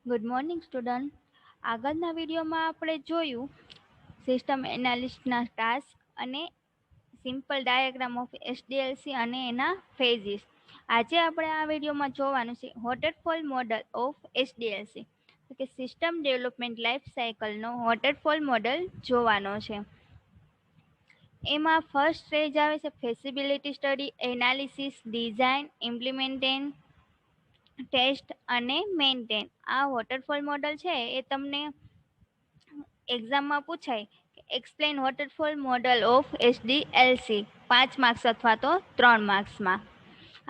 Good morning student. આગળના વિડીયોમાં આપણે જોયું સિસ્ટમ એનાલિસ્ટના ટાસ્ક અને સિમ્પલ ડાયાગ્રામ ઓફ એસડીએલસી અને એના ફેઝિસ. આજે આપણે આ વિડીયોમાં જોવાનું છે વોટરફોલ મોડલ ઓફ એસડીએલસી, કે સિસ્ટમ ડેવલપમેન્ટ લાઈફ સાયકલનો વોટરફોલ મોડલ જોવાનો છે. એમાં ફર્સ્ટ સ્ટેજ આવે છે feasibility study, analysis, design, implementation, test અને મેન્ટેન. આ વોટરફોલ મોડલ છે એ તમને એક્ઝામમાં પૂછાય. Explain waterfall model of SDLC 5 marks અથવા તો 3 માર્ક્સમાં.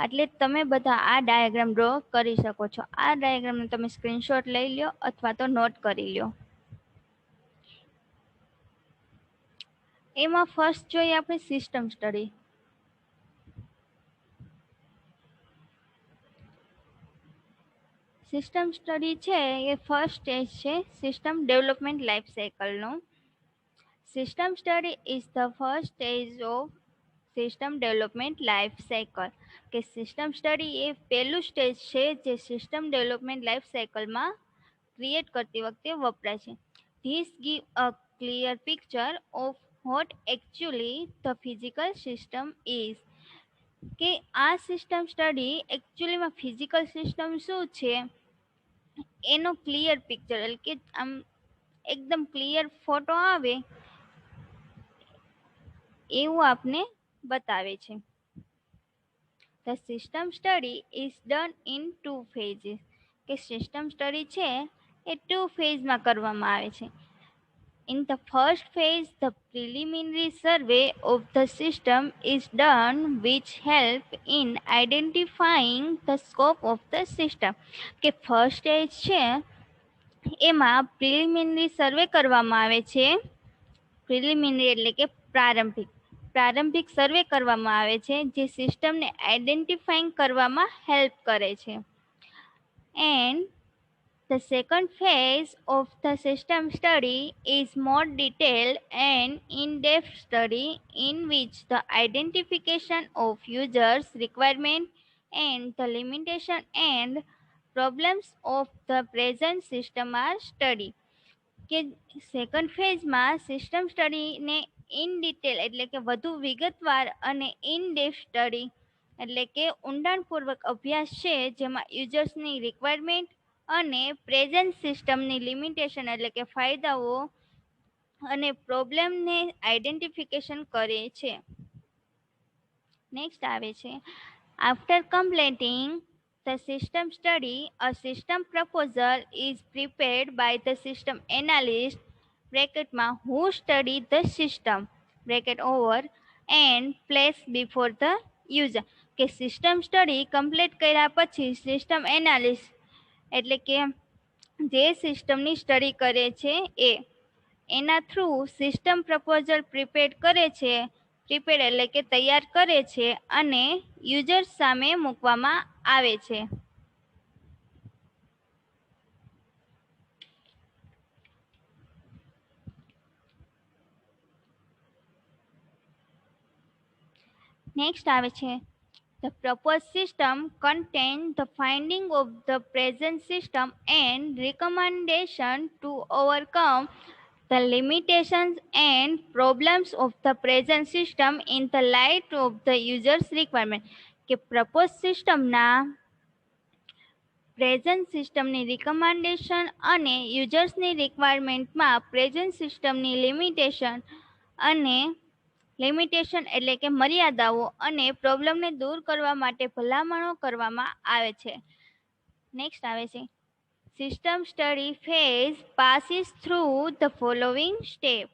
એટલે તમે બધા આ ડાયાગ્રામ ડ્રો કરી શકો છો. આ ડાયાગ્રામને તમે સ્ક્રીનશોટ લઈ લો અથવા તો નોટ કરી લો. એમાં ફર્સ્ટ જોઈએ આપણે સિસ્ટમ સ્ટડી. સિસ્ટમ સ્ટડી છે એ ફર્સ્ટ સ્ટેજ છે સિસ્ટમ ડેવલપમેન્ટ લાઈફ સાયકલનો. System study is the first stage of system development life cycle. કે સિસ્ટમ સ્ટડી એ પહેલું સ્ટેજ છે જે સિસ્ટમ ડેવલપમેન્ટ લાઈફ સાયકલમાં ક્રિએટ કરતી વખતે વપરાય છે. This give a clear picture of what actually the physical system is. કે આ સિસ્ટમ સ્ટડી એકચ્યુઅલીમાં ફિઝિકલ સિસ્ટમ શું છે એનો ક્લિયર પિક્ચર, એટલે કે આમ એકદમ ક્લિયર ફોટો આવે એવું આપને બતાવે છે. The system study is done in 2 phases. કે સિસ્ટમ સ્ટડી છે એ 2 ફેઝમાં કરવામાં આવે છે. In the first phase, the preliminary survey of the system is done, which help in identifying the scope of the system. કે ફર્સ્ટ સ્ટેજ છે એમાં preliminary સર્વે કરવામાં આવે છે. પ્રિલિમિનરી એટલે કે પ્રારંભિક સર્વે કરવામાં આવે છે જે સિસ્ટમને આઈડેન્ટિફાઈંગ કરવામાં હેલ્પ કરે છે. And the second phase of the system study is more detailed and in-depth study in which the identification of users' requirement and the limitation and problems of the present system are studied. કે second ફેઝમાં system સ્ટડીને in detail એટલે કે વધુ વિગતવાર અને in depth study એટલે કે ઊંડાણપૂર્વક અભ્યાસ છે જેમાં યુઝર્સની રિક્વાયરમેન્ટ અને પ્રેઝન્ટ સિસ્ટમની લિમિટેશન એટલે કે ફાયદાઓ અને પ્રોબ્લેમને આઈડેન્ટિફિકેશન કરે છે. નેક્સ્ટ આવે છે after completing the system study, a system proposal is prepared by the system analyst who study the system over and placed before the user. કે સિસ્ટમ સ્ટડી કમ્પ્લીટ કર્યા પછી સિસ્ટમ એનાલિસ્ટ એટલે કે જે સિસ્ટમની સ્ટડી કરે છે એના થ્રુ સિસ્ટમ પ્રપોઝલ પ્રિપેર કરે છે. પ્રિપેર એટલે કે તૈયાર કરે છે અને યુઝર સામે મૂકવામાં આવે છે. નેક્સ્ટ આવે છે The proposed system contains the finding of the present system and recommendation to overcome the limitations and problems of the present system in the light of the user's requirement. કે proposed સિસ્ટમના present સિસ્ટમની recommendation અને યુઝર્સની રિક્વાયરમેન્ટમાં present સિસ્ટમની limitation એટલે કે મર્યાદાઓ અને પ્રોબ્લેમને દૂર કરવા માટે ભલામણો કરવામાં આવે છે. નેક્સ્ટ આવે છે system study phase passes through the following step.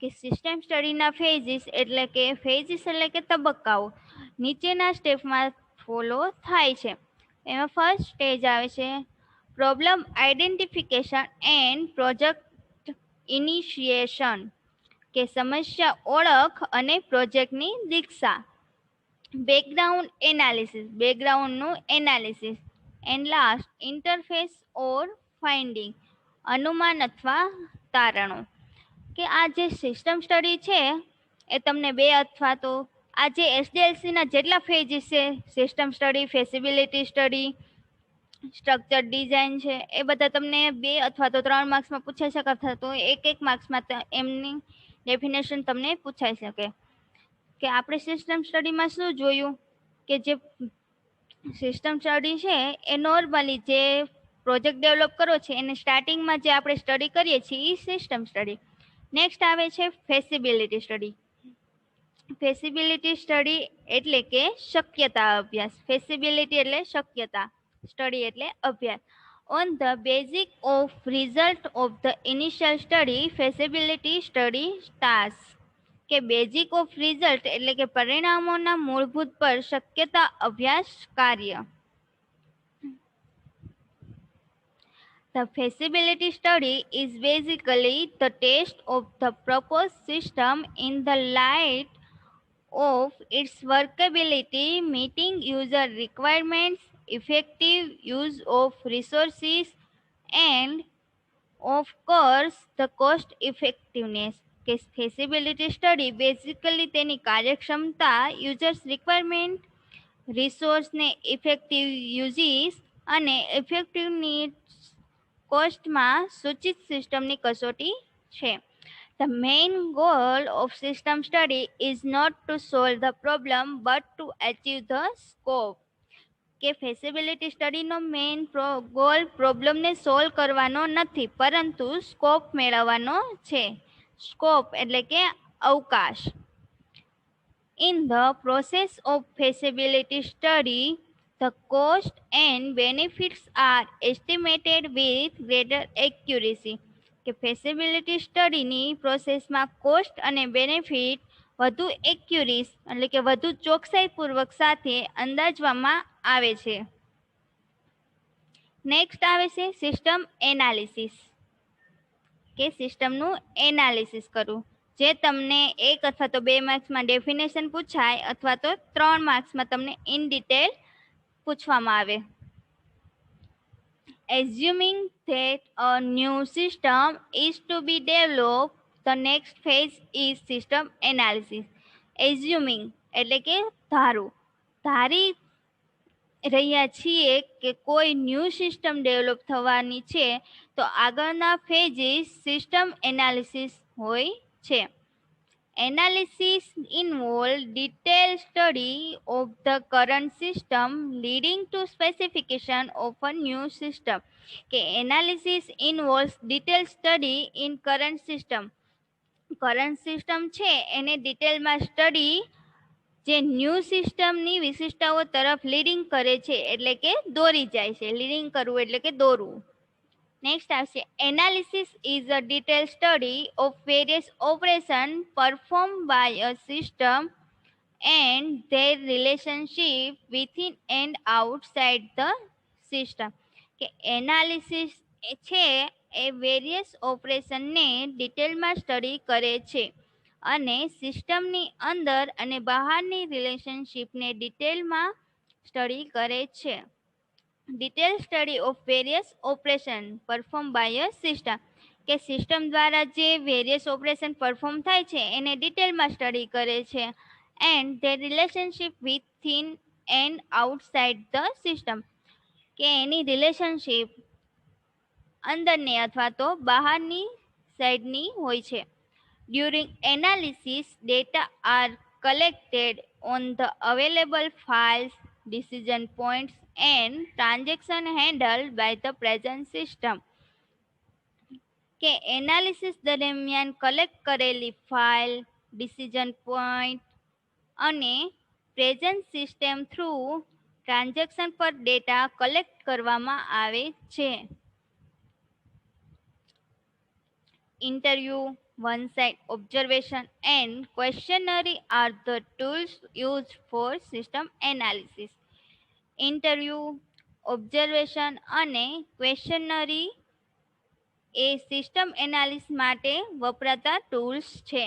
કે સિસ્ટમ સ્ટડીના ફેઝિસ એટલે કે તબક્કાઓ નીચેના સ્ટેપમાં ફોલો થાય છે. એમાં ફર્સ્ટ સ્ટેજ આવે છે problem identification and project initiation. કે સમસ્યા ઓળખ અને પ્રોજેક્ટની દીક્ષા. બેકગ્રાઉન્ડનું analysis and last interface or finding, અનુમાન અથવા તારણો. કે આ જે સિસ્ટમ સ્ટડી છે એ તમને 2 અથવા તો આ જે એસડીએલસીના જેટલા ફેઝિસ છે system study, feasibility study structure design છે, એ બધા તમને 2 અથવા તો 3 માર્ક્સમાં પૂછાઈ શકે, અથવા તો 1 માર્ક્સમાં એમની ડેફિનેશન તમને પૂછાઈ શકે. કે આપણે સિસ્ટમ સ્ટડીમાં શું જોયું કે જે સિસ્ટમ સ્ટડી છે એ નોર્મલી જે પ્રોજેક્ટ ડેવલપ કરો છે એને સ્ટાર્ટિંગમાં જે આપણે સ્ટડી કરીએ છીએ એ સિસ્ટમ સ્ટડી. નેક્સ્ટ આવે છે ફેસિબિલિટી સ્ટડી. ફેસિબિલિટી સ્ટડી એટલે કે શક્યતા અભ્યાસ. ફેસિબિલિટી એટલે શક્યતા, સ્ટડી એટલે અભ્યાસ. On the basic of result of the initial study feasibility study stars. કે બેઝિક ઓફ રિઝલ્ટ એટલે કે પરિણામોના મૂળભૂત પર શક્યતા અભ્યાસ કાર્ય. The feasibility study is basically the test of the proposed system in the light of its workability, meeting user requirements, effective use of resources, and of course the cost effectiveness. કે feasibility study basically તેની કાર્યક્ષમતા, users requirement, રિસોર્સને effective uses અને ઇફેક્ટિવની કોસ્ટમાં સૂચિત સિસ્ટમની કસોટી છે. The main goal of system study is not to solve the problem but to achieve the scope. કે ફેસિબિલિટી સ્ટડીનો મેઇન ગોલ પ્રોબ્લેમને સોલ્વ કરવાનો નથી, પરંતુ સ્કોપ મેળવવાનો છે. સ્કોપ એટલે કે અવકાશ. In the process of feasibility study, the cost and benefits are estimated with greater accuracy. કે ફેસિબિલિટી સ્ટડીની પ્રોસેસમાં કોસ્ટ અને બેનિફિટ વધુ એક્યુરેસ એટલે કે વધુ ચોકસાઈપૂર્વક સાથે અંદાજવામાં આવે છે. નેક્સ્ટ આવે છે સિસ્ટમ એનાલિસિસ. કે સિસ્ટમનું એનાલિસિસ કરવું, જે તમને 1 અથવા તો 2 માર્ક્સમાં ડેફિનેશન પૂછાય, અથવા તો 3 માર્ક્સમાં તમને ઇન ડિટેલ પૂછવામાં આવે. Assuming that a new system is to be developed, the next phase is system analysis. Assuming એટલે કે ધારી રહ્યા છીએ કે કોઈ ન્યૂ સિસ્ટમ ડેવલપ થવાની છે, તો આગળના ફેઝિસ સિસ્ટમ એનાલિસિસ હોય છે. Analysis involves detailed study of the current system leading to specification of a new system. કે analysis involves detailed study in current system. Current system છે એને ડિટેલમાં સ્ટડી જે ન્યૂ સિસ્ટમની વિશિષ્ટતાઓ તરફ લીડિંગ કરે છે, એટલે કે દોરી જાય છે. લીડિંગ કરવું એટલે કે દોરવું. નેક્સ્ટ આવશે analysis is a detail study of various operation perform by a system and their relationship within and outside the system. કે એનાલિસિસ છે એ વેરિયસ ઓપરેશનને ડિટેલમાં સ્ટડી કરે છે અને સિસ્ટમની અંદર અને બહારની રિલેશનશીપને ડિટેલમાં સ્ટડી કરે છે. Detail study of various operation perform by a system. કે સિસ્ટમ દ્વારા જે વેરિયસ ઓપરેશન પરફોર્મ થાય છે એને ડિટેલમાં સ્ટડી કરે છે and their relationship within and outside the system. કે એની રિલેશનશીપ અંદરની અથવા તો બહારની સાઈડની હોય છે. During analysis, data are collected on the available files, decision points, and transaction handled by the present system. કે એનાલિસિસ દરમિયાન કલેક્ટ કરેલી ફાઇલ, ડિસિઝન પોઈન્ટ અને પ્રેઝન્ટ સિસ્ટમ થ્રુ ટ્રાન્ઝેક્શન પર ડેટા કલેક્ટ કરવામાં આવે છે. Interview, one-side observation, and questionnaire are the tools used for system analysis. Interview, observation અને questionnaire એ system analysis માટે વપરાતા ટૂલ્સ છે.